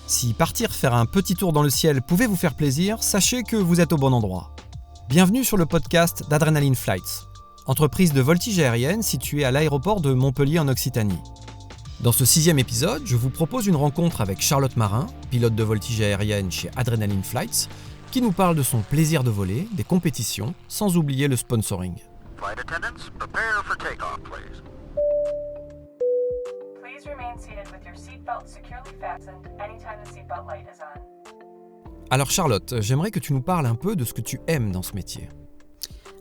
Si partir faire un petit tour dans le ciel pouvait vous faire plaisir, sachez que vous êtes au bon endroit. Bienvenue sur le podcast d'Adrenaline Flights, entreprise de voltige aérienne située à l'aéroport de Montpellier en Occitanie. Dans ce 6e épisode, je vous propose une rencontre avec Charlotte Marin, pilote de voltige aérienne chez Adrenaline Flights, qui nous parle de son plaisir de voler, des compétitions, sans oublier le sponsoring. Flight attendants, prepare for takeoff, please. Please remain seated with your seatbelt securely fastened anytime the seatbelt light is on. Alors Charlotte, j'aimerais que tu nous parles un peu de ce que tu aimes dans ce métier.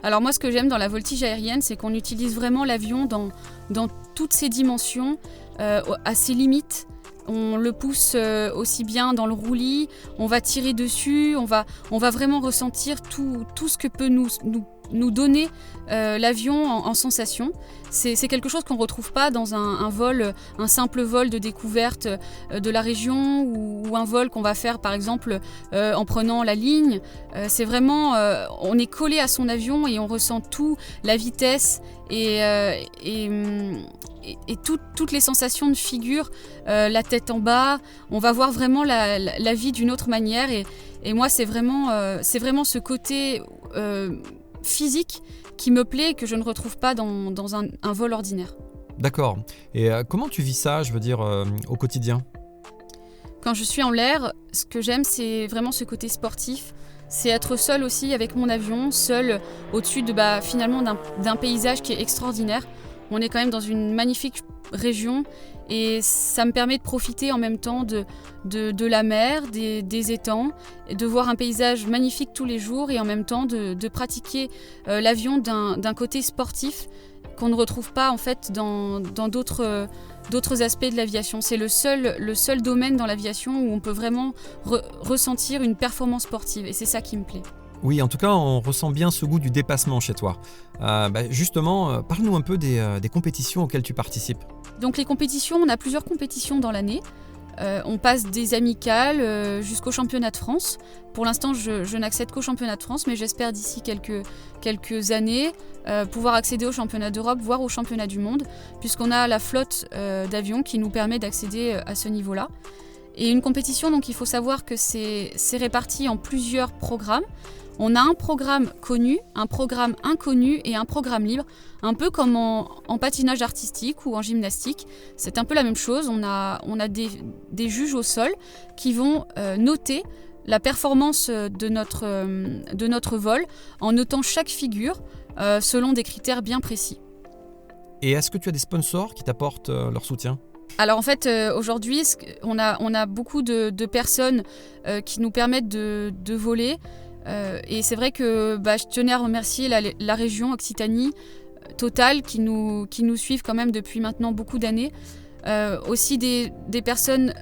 Alors moi, ce que j'aime dans la voltige aérienne, c'est qu'on utilise vraiment l'avion dans toutes ses dimensions, à ses limites. On le pousse aussi bien dans le roulis, on va tirer dessus, on va vraiment ressentir tout ce que peut nous donner l'avion en sensation. C'est quelque chose qu'on ne retrouve pas dans un simple vol de découverte de la région ou un vol qu'on va faire par exemple en prenant la ligne. C'est vraiment, on est collé à son avion et on ressent tout, la vitesse et toutes les sensations de figure, la tête en bas. On va voir vraiment la vie d'une autre manière et moi c'est vraiment ce côté physique qui me plaît et que je ne retrouve pas dans un vol ordinaire. D'accord. Et comment tu vis ça, je veux dire, au quotidien ? Quand je suis en l'air, ce que j'aime, c'est vraiment ce côté sportif. C'est être seul aussi avec mon avion, seul au-dessus finalement d'un paysage qui est extraordinaire. On est quand même dans une magnifique région et ça me permet de profiter en même temps de la mer, des étangs, et de voir un paysage magnifique tous les jours et en même temps de pratiquer l'avion d'un côté sportif qu'on ne retrouve pas en fait dans d'autres aspects de l'aviation. C'est le seul domaine dans l'aviation où on peut vraiment ressentir une performance sportive et c'est ça qui me plaît. Oui, en tout cas, on ressent bien ce goût du dépassement chez toi. Justement, parle-nous un peu des compétitions auxquelles tu participes. Donc les compétitions, on a plusieurs compétitions dans l'année. On passe des amicales jusqu'au championnat de France. Pour l'instant, je n'accède qu'au championnat de France, mais j'espère d'ici quelques années pouvoir accéder au championnat d'Europe, voire au championnat du monde, puisqu'on a la flotte d'avions qui nous permet d'accéder à ce niveau-là. Et une compétition, donc il faut savoir que c'est réparti en plusieurs programmes. On a un programme connu, un programme inconnu et un programme libre, un peu comme en patinage artistique ou en gymnastique. C'est un peu la même chose, on a des juges au sol qui vont noter la performance de notre vol en notant chaque figure selon des critères bien précis. Et est-ce que tu as des sponsors qui t'apportent leur soutien ? Alors en fait, aujourd'hui, on a beaucoup de personnes qui nous permettent de voler. Et c'est vrai que je tenais à remercier la région Occitanie Total qui nous suivent quand même depuis maintenant beaucoup d'années. Aussi des personnes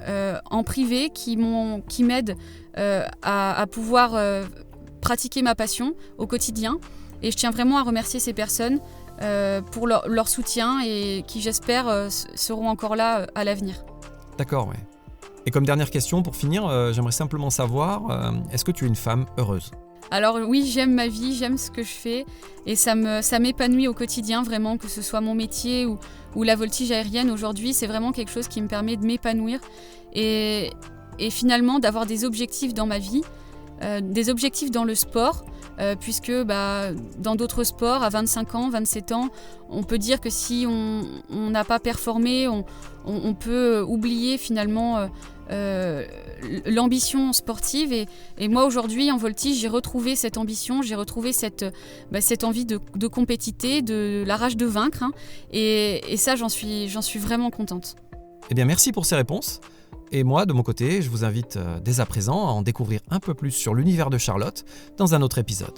en privé qui m'aident à pouvoir pratiquer ma passion au quotidien. Et je tiens vraiment à remercier ces personnes pour leur soutien et qui, j'espère, seront encore là à l'avenir. D'accord, ouais. Et comme dernière question, pour finir, j'aimerais simplement savoir, est-ce que tu es une femme heureuse ? Alors oui, j'aime ma vie, j'aime ce que je fais et ça m'épanouit au quotidien vraiment, que ce soit mon métier ou la voltige aérienne aujourd'hui, c'est vraiment quelque chose qui me permet de m'épanouir et finalement d'avoir des objectifs dans ma vie, des objectifs dans le sport, puisque dans d'autres sports, à 25 ans, 27 ans, on peut dire que si on n'a pas performé, on peut oublier finalement l'ambition sportive et moi aujourd'hui en voltige j'ai retrouvé cette ambition, j'ai retrouvé cette envie de compétiter, de la rage de vaincre et ça j'en suis vraiment contente. Eh bien merci pour ces réponses et moi de mon côté je vous invite dès à présent à en découvrir un peu plus sur l'univers de Charlotte dans un autre épisode.